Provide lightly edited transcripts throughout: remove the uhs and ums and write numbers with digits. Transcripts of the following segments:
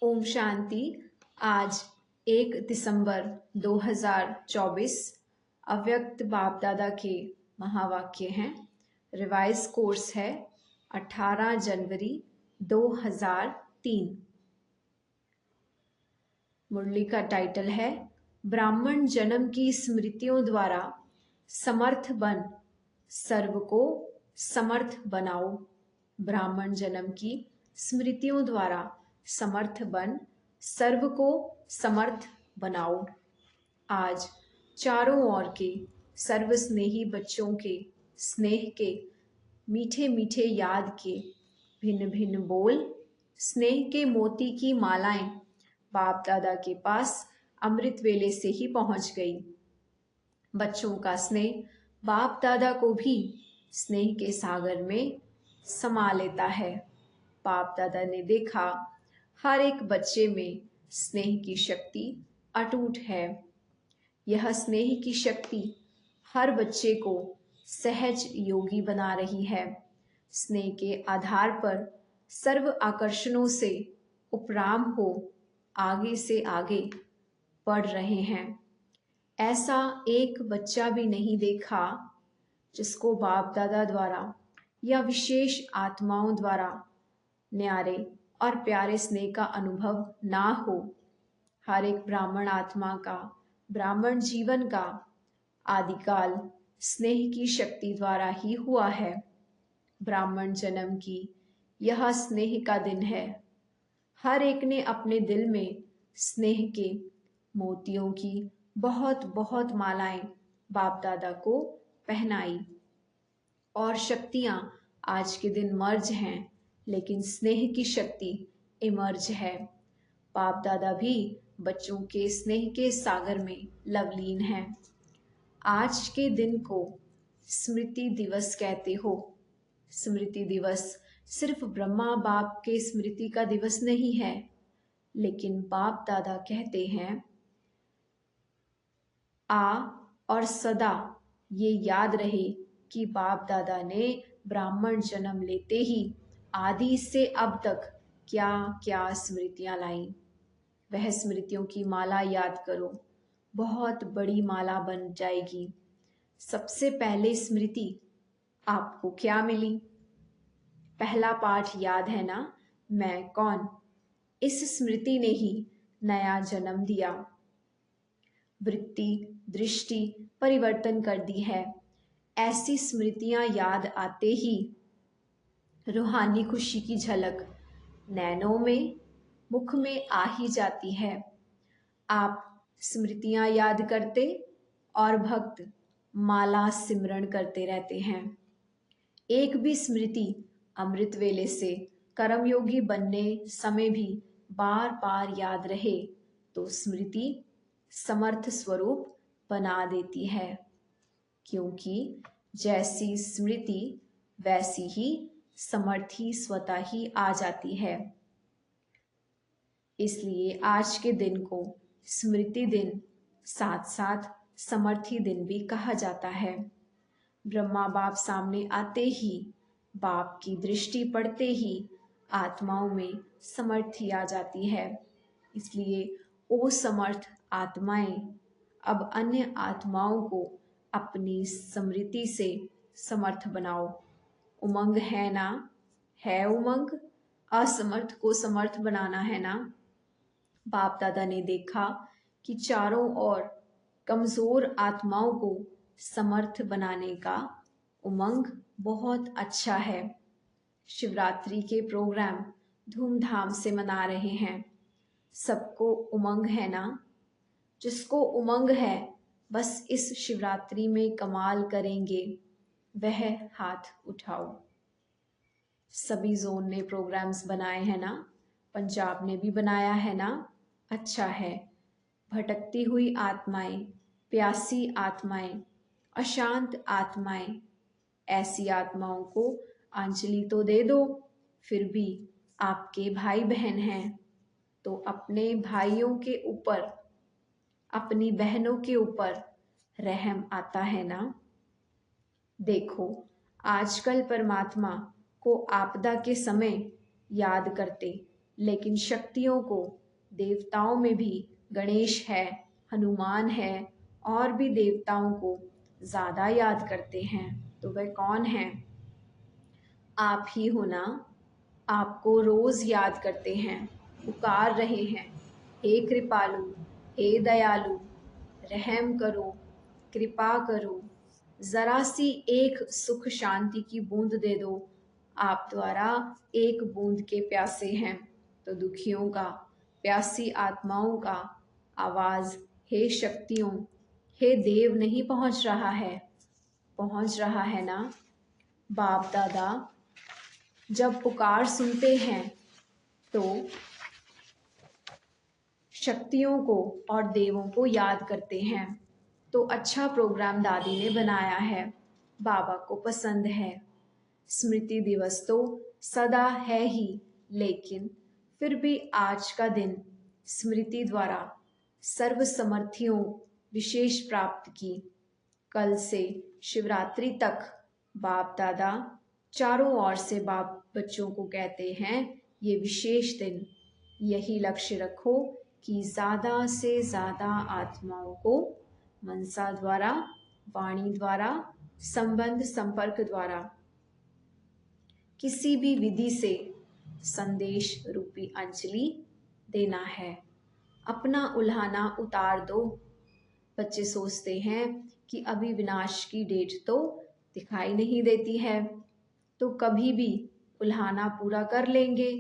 ओम शांति। आज 1 दिसंबर 2024 अव्यक्त बाप दादा के महावाक्य हैं। रिवाइज कोर्स है 18 जनवरी 2003। मुरली का टाइटल है ब्राह्मण जन्म की स्मृतियों द्वारा समर्थ बन सर्व को समर्थ बनाओ। ब्राह्मण जन्म की स्मृतियों द्वारा समर्थ बन सर्व को समर्थ बनाओ। आज चारों ओर के सर्व स्नेही बच्चों के स्नेह के मीठे मीठे याद के भिन्न भिन्न बोल, स्नेह के मोती की मालाएं बाप दादा के पास अमृत वेले से ही पहुंच गई। बच्चों का स्नेह बाप दादा को भी स्नेह के सागर में समा लेता है। बाप दादा ने देखा हर एक बच्चे में स्नेह की शक्ति अटूट है। यह स्नेह की शक्ति हर बच्चे को सहज योगी बना रही है। स्नेह के आधार पर सर्व आकर्षणों से उपराम हो आगे से आगे बढ़ रहे हैं। ऐसा एक बच्चा भी नहीं देखा जिसको बाप दादा द्वारा या विशेष आत्माओं द्वारा न्यारे और प्यारे स्नेह का अनुभव ना हो। हर एक ब्राह्मण आत्मा का, ब्राह्मण जीवन का आदिकाल स्नेह की शक्ति द्वारा ही हुआ है। ब्राह्मण जन्म की यह स्नेह का दिन है। हर एक ने अपने दिल में स्नेह के मोतियों की बहुत बहुत मालाएं बाप दादा को पहनाई। और शक्तियां आज के दिन मर्ज हैं, लेकिन स्नेह की शक्ति इमर्ज है। बाप दादा भी बच्चों के स्नेह के सागर में लवलीन हैं। आज के दिन को स्मृति दिवस कहते हो। स्मृति दिवस सिर्फ ब्रह्मा बाप के स्मृति का दिवस नहीं है, लेकिन बाप दादा कहते हैं और सदा ये याद रहे कि बाप दादा ने ब्राह्मण जन्म लेते ही आदि से अब तक क्या क्या स्मृतियां लाई। वह स्मृतियों की माला याद करो, बहुत बड़ी माला बन जाएगी। सबसे पहले स्मृति आपको क्या मिली? पहला पाठ याद है ना, मैं कौन? इस स्मृति ने ही नया जन्म दिया, वृत्ति दृष्टि परिवर्तन कर दी है। ऐसी स्मृतियां याद आते ही रूहानी खुशी की झलक नैनों में, मुख में आ ही जाती है। आप स्मृतियां याद करते और भक्त माला सिमरण करते रहते हैं। एक भी स्मृति अमृत वेले से कर्मयोगी बनने समय भी बार बार याद रहे तो स्मृति समर्थ स्वरूप बना देती है, क्योंकि जैसी स्मृति वैसी ही समर्थी स्वतः ही आ जाती है। इसलिए आज के दिन को स्मृति दिन साथ साथ समर्थी दिन भी कहा जाता है। ब्रह्मा बाप सामने आते ही, बाप की दृष्टि पड़ते ही आत्माओं में समर्थी आ जाती है। इसलिए ओ समर्थ आत्माएं अब अन्य आत्माओं को अपनी स्मृति से समर्थ बनाओ। उमंग है ना? है उमंग? असमर्थ को समर्थ बनाना है ना? बाप दादा ने देखा कि चारों ओर कमजोर आत्माओं को समर्थ बनाने का उमंग बहुत अच्छा है। शिवरात्रि के प्रोग्राम धूमधाम से मना रहे हैं। सबको उमंग है ना? जिसको उमंग है बस इस शिवरात्रि में कमाल करेंगे, वह हाथ उठाओ। सभी जोन ने प्रोग्राम्स बनाए हैं ना? पंजाब ने भी बनाया है ना? अच्छा है। भटकती हुई आत्माएं, प्यासी आत्माएं, अशांत आत्माएं, ऐसी आत्माओं को अंजलि तो दे दो। फिर भी आपके भाई बहन हैं तो अपने भाइयों के ऊपर, अपनी बहनों के ऊपर रहम आता है ना? देखो, आजकल परमात्मा को आपदा के समय याद करते लेकिन शक्तियों को, देवताओं में भी गणेश है, हनुमान है और भी देवताओं को ज़्यादा याद करते हैं। तो वह कौन है? आप ही हो ना। आपको रोज़ याद करते हैं, पुकार रहे हैं, हे कृपालु, हे दयालु, रहम करो, कृपा करो, ज़रा सी एक सुख शांति की बूंद दे दो। आप द्वारा एक बूंद के प्यासे हैं। तो दुखियों का, प्यासी आत्माओं का आवाज़, हे शक्तियों, हे देव नहीं पहुंच रहा है? पहुंच रहा है ना? बाप दादा जब पुकार सुनते हैं तो शक्तियों को और देवों को याद करते हैं। तो अच्छा प्रोग्राम दादी ने बनाया है, बाबा को पसंद है। स्मृति दिवस तो सदा है ही, लेकिन फिर भी आज का दिन स्मृति द्वारा सर्वसमर्थियों विशेष प्राप्त की। कल से शिवरात्रि तक बाप दादा चारों ओर से बाप बच्चों को कहते हैं, ये विशेष दिन, यही लक्ष्य रखो कि ज़्यादा से ज़्यादा आत्माओं को मनसा द्वारा, वाणी द्वारा, संबंध संपर्क द्वारा, किसी भी विधि से संदेश रूपी अंजलि देना है। अपना उल्हाना उतार दो। बच्चे सोचते हैं कि अभी विनाश की डेट तो दिखाई नहीं देती है, तो कभी भी उल्हाना पूरा कर लेंगे।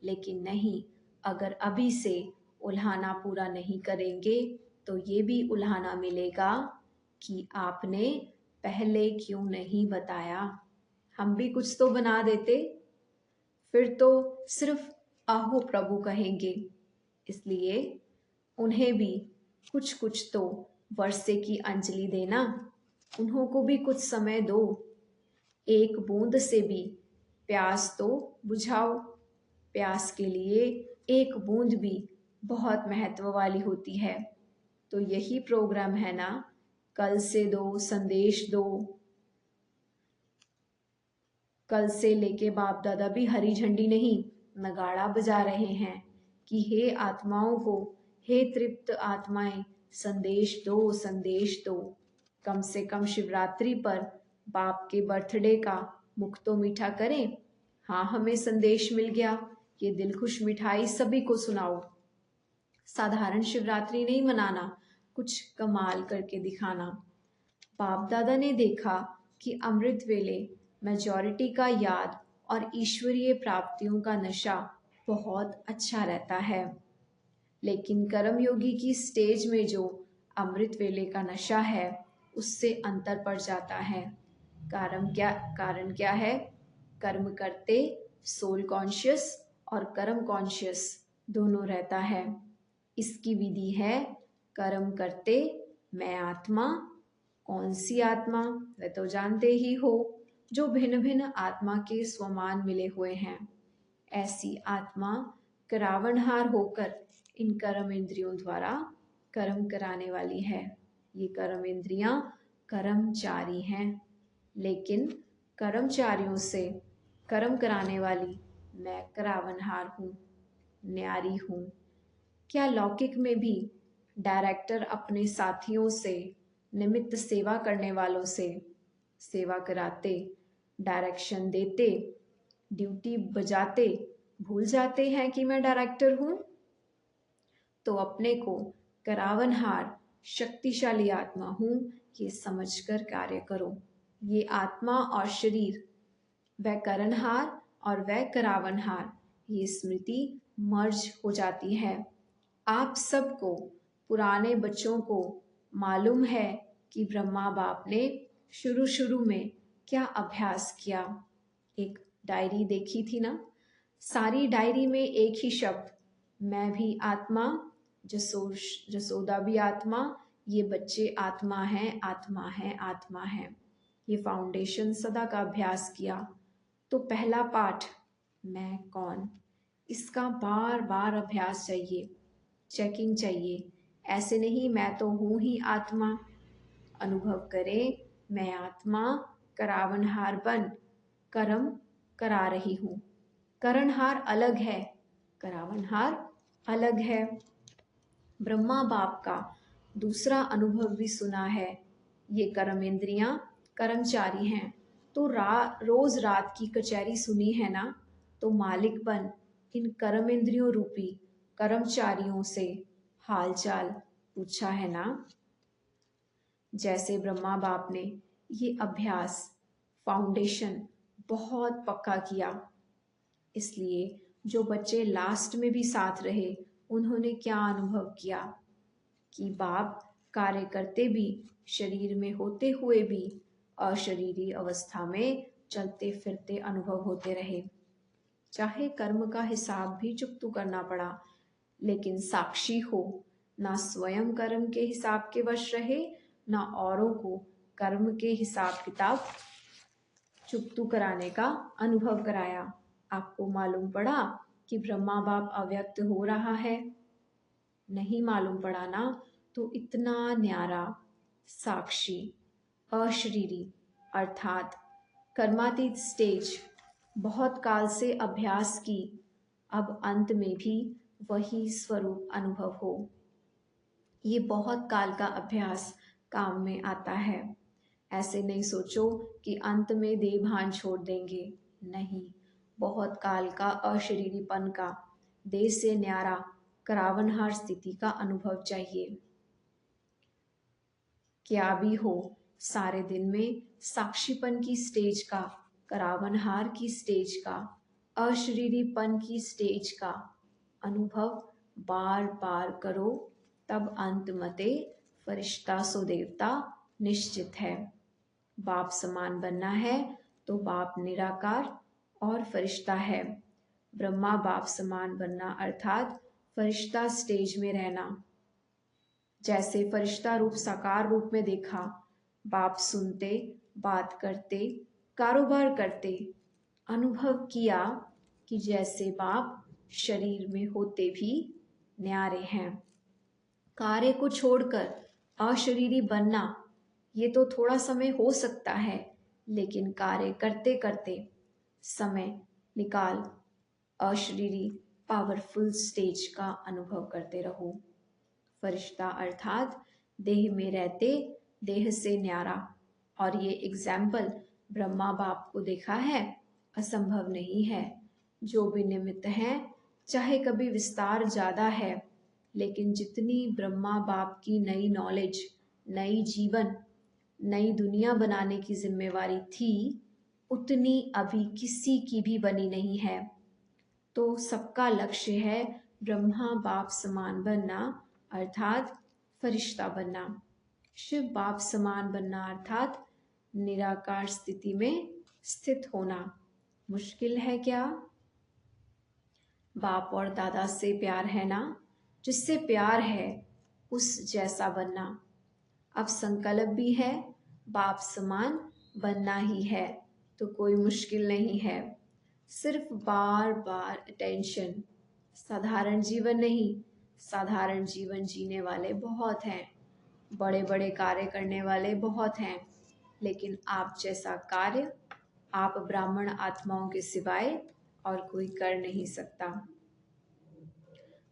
लेकिन नहीं, अगर अभी से उल्हाना पूरा नहीं करेंगे तो ये भी उल्हाना मिलेगा कि आपने पहले क्यों नहीं बताया। हम भी कुछ तो बना देते, फिर तो सिर्फ आहो प्रभु कहेंगे। इसलिए उन्हें भी कुछ कुछ तो वर्षे की अंजलि देना, उन्हों को भी कुछ समय दो। एक बूंद से भी प्यास तो बुझाओ। प्यास के लिए एक बूंद भी बहुत महत्व वाली होती है। तो यही प्रोग्राम है ना, कल से दो, संदेश दो। कल से लेके बाप दादा भी हरी झंडी नहीं, नगाड़ा बजा रहे हैं कि हे आत्माओं को, हे तृप्त आत्माएं, संदेश दो, संदेश दो। कम से कम शिवरात्रि पर बाप के बर्थडे का मुख तो मीठा करें। हाँ, हमें संदेश मिल गया, ये दिलखुश मिठाई सभी को सुनाओ। साधारण शिवरात्रि नहीं मनाना, कुछ कमाल करके दिखाना। बाप दादा ने देखा कि अमृत वेले मेजॉरिटी का याद और ईश्वरीय प्राप्तियों का नशा बहुत अच्छा रहता है, लेकिन कर्मयोगी की स्टेज में जो अमृत वेले का नशा है उससे अंतर पड़ जाता है। कारण क्या है? कर्म करते सोल कॉन्शियस और कर्म कॉन्शियस दोनों रहता है। इसकी विधि है, कर्म करते मैं आत्मा। कौन सी आत्मा? वह तो जानते ही हो, जो भिन्न भिन्न आत्मा के स्वमान मिले हुए हैं। ऐसी आत्मा करावनहार होकर इन कर्म इंद्रियों द्वारा कर्म कराने वाली है। ये कर्म इंद्रियां कर्मचारी हैं, लेकिन कर्मचारियों से कर्म कराने वाली मैं करावनहार हूँ, न्यारी हूँ। क्या लौकिक में भी डायरेक्टर अपने साथियों से, निमित्त सेवा करने वालों से सेवा कराते, डायरेक्शन देते, ड्यूटी बजाते भूल जाते हैं कि मैं डायरेक्टर हूँ? तो अपने को करावनहार शक्तिशाली आत्मा हूँ ये समझकर कार्य करो। ये आत्मा और शरीर, वह करनहार और वह करावनहार, ये स्मृति मर्ज हो जाती है। आप सबको, पुराने बच्चों को मालूम है कि ब्रह्मा बाप ने शुरू शुरू में क्या अभ्यास किया। एक डायरी देखी थी ना, सारी डायरी में एक ही शब्द, मैं भी आत्मा, जसोदा भी आत्मा, ये बच्चे आत्मा हैं, आत्मा हैं, आत्मा हैं। ये फाउंडेशन सदा का अभ्यास किया। तो पहला पाठ, मैं कौन, इसका बार बार अभ्यास चाहिए, चेकिंग चाहिए। ऐसे नहीं मैं तो हूँ ही आत्मा। अनुभव करें, मैं आत्मा करावनहार बन कर्म करा रही हूँ। करणहार अलग है, करावनहार अलग है। ब्रह्मा बाप का दूसरा अनुभव भी सुना है। ये कर्मेंद्रियां कर्मचारी हैं, तो रोज रात की कचहरी सुनी है ना, तो मालिक बन इन कर्मेंद्रियों रूपी कर्मचारियों से हालचाल पूछा है ना। जैसे ब्रह्मा बाप ने ये अभ्यास फाउंडेशन बहुत पक्का किया, इसलिए जो बच्चे लास्ट में भी साथ रहे उन्होंने क्या अनुभव किया कि बाप कार्य करते भी, शरीर में होते हुए भी अशरीरी अवस्था में चलते फिरते अनुभव होते रहे। चाहे कर्म का हिसाब भी चुकतू करना पड़ा, लेकिन साक्षी हो, ना स्वयं कर्म के हिसाब के वश रहे, ना औरों को कर्म के हिसाब किताब चुकतू कराने का अनुभव कराया। आपको मालूम पड़ा कि ब्रह्मा बाप अव्यक्त हो रहा है? नहीं मालूम पड़ा ना, तो इतना न्यारा साक्षी अशरीरी अर्थात कर्मातीत स्टेज बहुत काल से अभ्यास की, अब अंत में भी वही स्वरूप अनुभव हो। ये बहुत काल का अभ्यास काम में आता है। ऐसे नहीं सोचो कि अंत में देह भान छोड़ देंगे, नहीं, बहुत काल का अशरीरीपन का, देह से न्यारा करावनहार स्थिति का अनुभव चाहिए। क्या भी हो, सारे दिन में साक्षीपन की स्टेज का, करावनहार की स्टेज का, अशरीरीपन की स्टेज का अनुभव बार बार करो, तब अंत मते फरिश्ता सो देवता निश्चित है। बाप समान बनना है तो बाप निराकार और फरिश्ता है। ब्रह्मा बाप समान बनना अर्थात फरिश्ता स्टेज में रहना। जैसे फरिश्ता रूप साकार रूप में देखा, बाप सुनते, बात करते, कारोबार करते, अनुभव किया कि जैसे बाप शरीर में होते भी न्यारे हैं। कार्य को छोड़कर अशरीरी बनना, ये तो थोड़ा समय हो सकता है, लेकिन कार्य करते करते समय निकाल अशरीरी पावरफुल स्टेज का अनुभव करते रहो। फरिश्ता अर्थात देह में रहते, देह से न्यारा। और ये एग्जाम्पल ब्रह्मा बाप को देखा है, असंभव नहीं है। जो भी निमित्त हैं, चाहे कभी विस्तार ज़्यादा है, लेकिन जितनी ब्रह्मा बाप की नई नॉलेज, नई जीवन, नई दुनिया बनाने की जिम्मेवारी थी, उतनी अभी किसी की भी बनी नहीं है। तो सबका लक्ष्य है ब्रह्मा बाप समान बनना अर्थात फरिश्ता बनना, शिव बाप समान बनना अर्थात निराकार स्थिति में स्थित होना। मुश्किल है क्या? बाप और दादा से प्यार है ना, जिससे प्यार है उस जैसा बनना। अब संकल्प भी है, बाप समान बनना ही है, तो कोई मुश्किल नहीं है। सिर्फ बार बार अटेंशन। साधारण जीवन नहीं, साधारण जीवन जीने वाले बहुत हैं, बड़े बड़े कार्य करने वाले बहुत हैं, लेकिन आप जैसा कार्य आप ब्राह्मण आत्माओं के सिवाय और कोई कर नहीं सकता।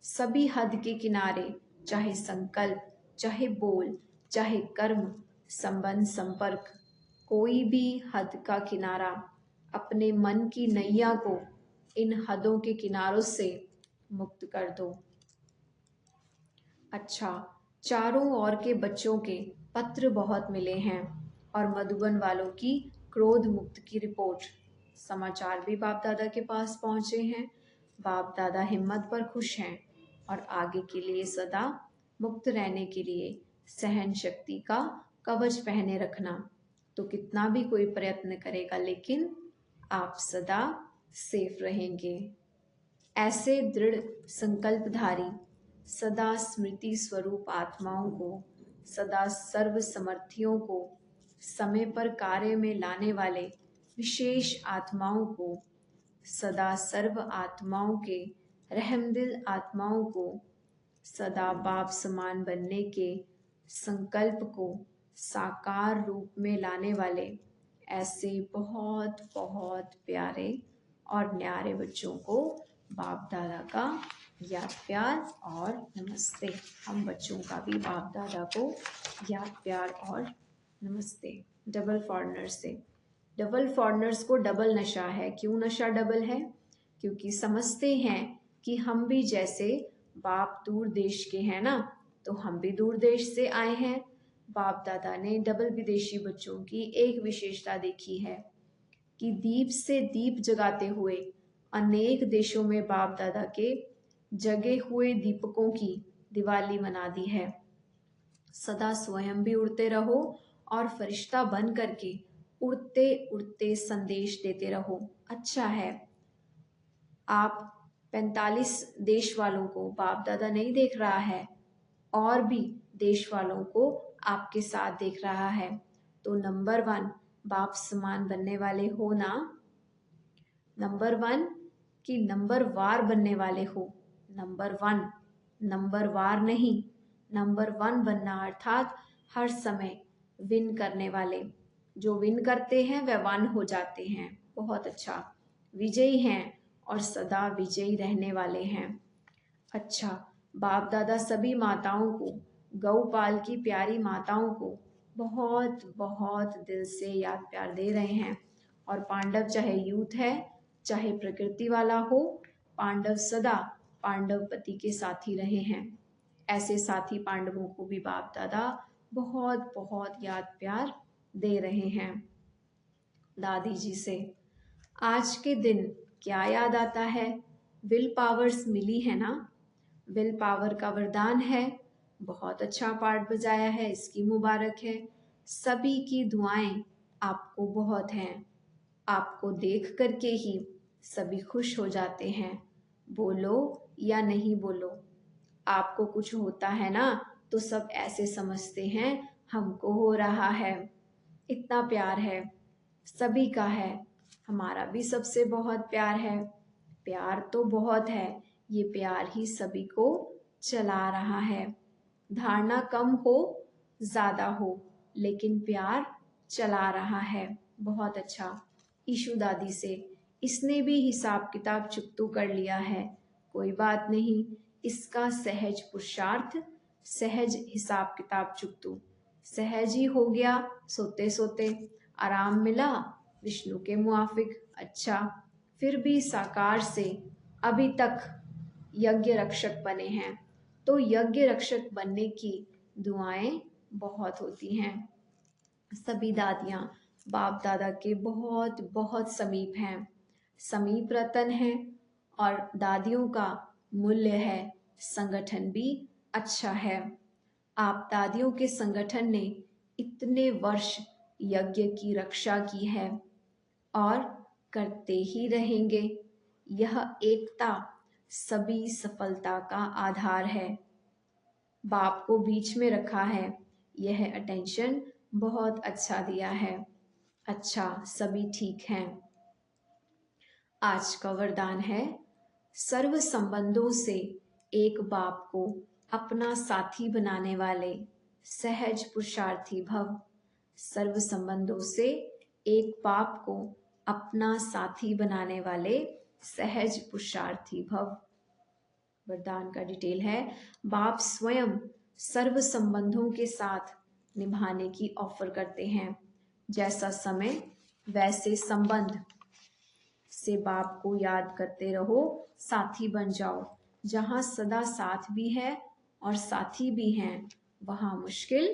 सभी हद के किनारे, चाहे संकल्प, चाहे बोल, चाहे कर्म, संबंध, संपर्क, कोई भी हद का किनारा, अपने मन की नैया को इन हदों के किनारों से मुक्त कर दो। अच्छा, चारों ओर के बच्चों के पत्र बहुत मिले हैं और मधुबन वालों की क्रोध मुक्त की रिपोर्ट, समाचार भी बाप दादा के पास पहुंचे हैं। बाप दादा हिम्मत पर खुश हैं और आगे के लिए सदा मुक्त रहने के लिए सहन शक्ति का कवच पहने रखना। तो कितना भी कोई प्रयत्न करेगा, लेकिन आप सदा सेफ रहेंगे। ऐसे दृढ़ संकल्पधारी, सदा स्मृति स्वरूप आत्माओं को, सदा सर्व समर्थियों को, समय पर कार्य में लाने वाले विशेष आत्माओं को, सदा सर्व आत्माओं के रहमदिल आत्माओं को, सदा बाप समान बनने के संकल्प को साकार रूप में लाने वाले ऐसे बहुत बहुत प्यारे और न्यारे बच्चों को बाप दादा का याद प्यार और नमस्ते। हम बच्चों का भी बाप दादा को याद प्यार और नमस्ते। डबल फॉरेनर्स से, डबल फॉरेनर्स को डबल नशा है। क्यों नशा डबल है? क्योंकि समझते हैं कि हम भी जैसे बाप दूर देश के हैं ना, तो हम भी दूर देश से आए हैं। बाप दादा ने डबल विदेशी बच्चों की एक विशेषता देखी है कि दीप से दीप जगाते हुए अनेक देशों में बाप दादा के जगे हुए दीपकों की दिवाली मना दी है। सदा स्वयं भी उड़ते रहो और फरिश्ता बन करके उड़ते उड़ते संदेश देते रहो। अच्छा है, आप 45 देश वालों को बाप दादा नहीं देख रहा है, और भी देश वालों को आपके साथ देख रहा है। तो नंबर 1 बाप समान बनने वाले हो ना? नंबर 1 कि नंबर वार बनने वाले हो? नंबर 1, नंबर वार नहीं, नंबर 1 बनना अर्थात हर समय विन करने वाले। जो विन करते हैं वह वन हो जाते हैं। बहुत अच्छा, विजयी हैं और सदा विजयी रहने वाले हैं। अच्छा, बाप दादा सभी माताओं को, गौपाल की प्यारी माताओं को बहुत बहुत दिल से याद प्यार दे रहे हैं। और पांडव चाहे यूथ है चाहे प्रकृति वाला हो, पांडव सदा पांडव पति के साथी रहे हैं। ऐसे साथी पांडवों को भी बाप दादा बहुत बहुत याद प्यार दे रहे हैं। दादी जी से आज के दिन क्या याद आता है? विल पावर्स मिली है ना? विल पावर का वरदान है। बहुत अच्छा पार्ट बजाया है, इसकी मुबारक है। सभी की दुआएं आपको बहुत हैं। आपको देख करके ही सभी खुश हो जाते हैं, बोलो या नहीं बोलो। आपको कुछ होता है ना तो सब ऐसे समझते हैं हमको हो रहा है। इतना प्यार है, सभी का है, हमारा भी सबसे बहुत प्यार है। प्यार तो बहुत है, ये प्यार ही सभी को चला रहा है। धारणा कम हो ज्यादा हो, लेकिन प्यार चला रहा है। बहुत अच्छा। ईशु दादी से इसने भी हिसाब किताब चुकतू कर लिया है। कोई बात नहीं, इसका सहज पुरुषार्थ, सहज हिसाब किताब चुकतू, सहज ही हो गया। सोते सोते आराम मिला विष्णु के मुआफिक। अच्छा, फिर भी साकार से अभी तक यज्ञ रक्षक बने हैं, तो यज्ञ रक्षक बनने की दुआएं बहुत होती हैं। सभी दादियां बाप दादा के बहुत बहुत समीप हैं, समीप रतन है। और दादियों का मूल्य है, संगठन भी अच्छा है। आप दादियों के संगठन ने इतने वर्ष यज्ञ की रक्षा की है और करते ही रहेंगे। यह एकता सभी सफलता का आधार है। बाप को बीच में रखा है, यह अटेंशन बहुत अच्छा दिया है। अच्छा, सभी ठीक हैं। आज का वरदान है, सर्व संबंधों से एक बाप को अपना साथी बनाने वाले सहज पुरुषार्थी भव। सर्व संबंधों से एक बाप को अपना साथी बनाने वाले सहज पुरुषार्थी भव। वरदान का डिटेल है, बाप स्वयं सर्व संबंधों के साथ निभाने की ऑफर करते हैं। जैसा समय वैसे संबंध से बाप को याद करते रहो, साथी बन जाओ। जहां सदा साथ भी है और साथी भी हैं, वहां मुश्किल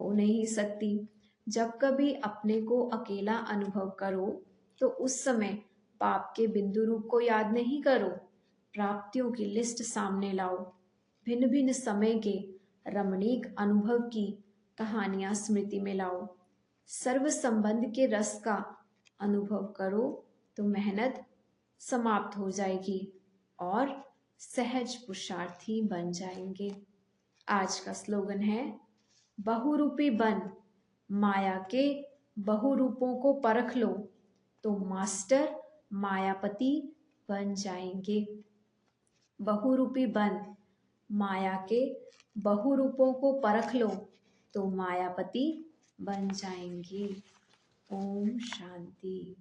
हो नहीं सकती। जब कभी अपने को अकेला अनुभव करो तो उस समय बाप के बिंदु रूप को याद नहीं करो, प्राप्तियों की लिस्ट सामने लाओ। भिन्न भिन्न समय के रमणीक अनुभव की कहानियां स्मृति में लाओ। सर्व संबंध के रस का अनुभव करो तो मेहनत समाप्त हो जाएगी और सहज पुरुषार्थी बन जाएंगे। आज का स्लोगन है, बहुरूपी बन, माया के बहुरूपों को परख लो तो मास्टर मायापति बन जाएंगे। बहुरूपी बन, माया के बहुरूपों को परख लो तो मायापति बन जाएंगे। ओम शांति।